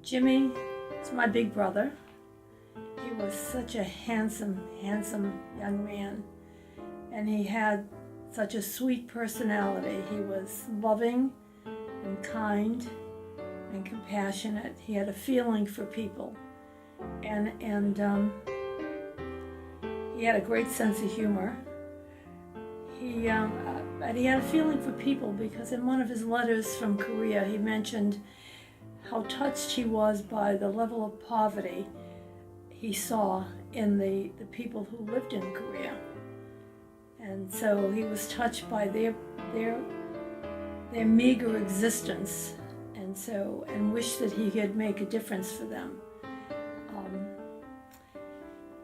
Jimmy is my big brother. He was such a handsome, handsome young man, and he had such a sweet personality. He was loving and kind and compassionate. He had a feeling for people, and he had a great sense of humor. But he had a feeling for people because in one of his letters from Korea, he mentioned how touched he was by the level of poverty he saw in the people who lived in Korea. And so he was touched by their meager existence, and wished that he could make a difference for them.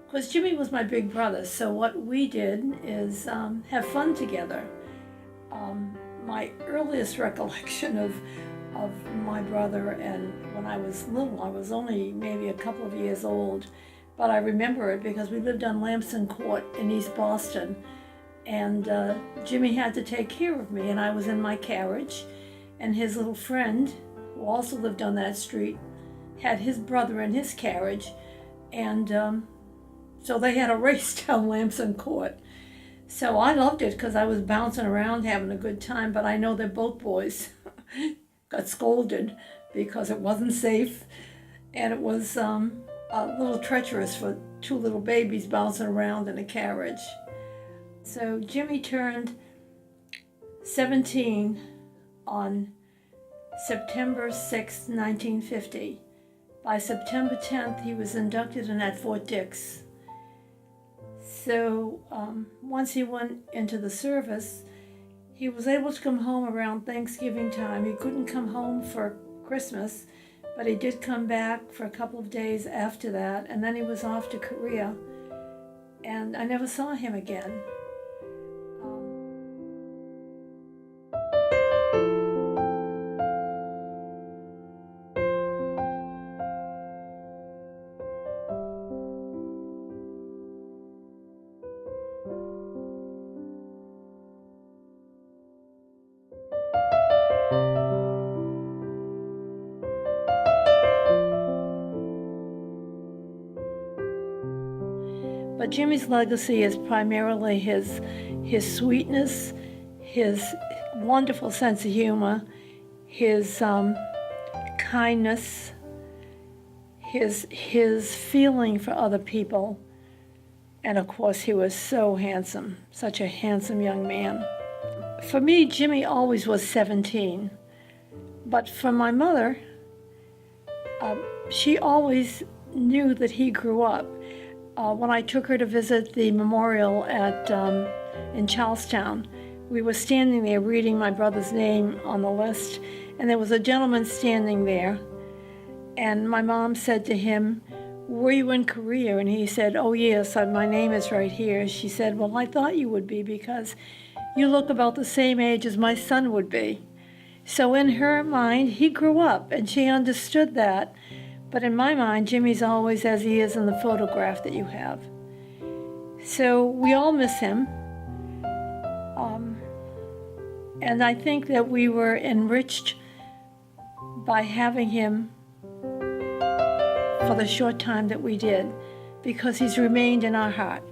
Because Jimmy was my big brother, so what we did is have fun together. My earliest recollection of my brother, and when I was little, I was only maybe a couple of years old, but I remember it because we lived on Lamson Court in East Boston, and Jimmy had to take care of me, and I was in my carriage, and his little friend, who also lived on that street, had his brother in his carriage, and so they had a race down Lamson Court. So I loved it because I was bouncing around having a good time, but I know that both boys got scolded because it wasn't safe, and it was a little treacherous for two little babies bouncing around in a carriage. So Jimmy turned 17 on September 6, 1950. By September 10th, he was inducted in at Fort Dix. So once he went into the service, he was able to come home around Thanksgiving time. He couldn't come home for Christmas, but he did come back for a couple of days after that, and then he was off to Korea, and I never saw him again. But Jimmy's legacy is primarily his sweetness, his wonderful sense of humor, his kindness, his feeling for other people, and of course he was so handsome, such a handsome young man. For me, Jimmy always was 17, but for my mother, she always knew that he grew up. When I took her to visit the memorial in Charlestown, we were standing there reading my brother's name on the list, and there was a gentleman standing there, and my mom said to him, "Were you in Korea?" And he said, "Oh yes, my name is right here." She said, "Well, I thought you would be because you look about the same age as my son would be." So in her mind, he grew up, and she understood that. But in my mind, Jimmy's always as he is in the photograph that you have. So we all miss him. And I think that we were enriched by having him for the short time that we did, because he's remained in our heart.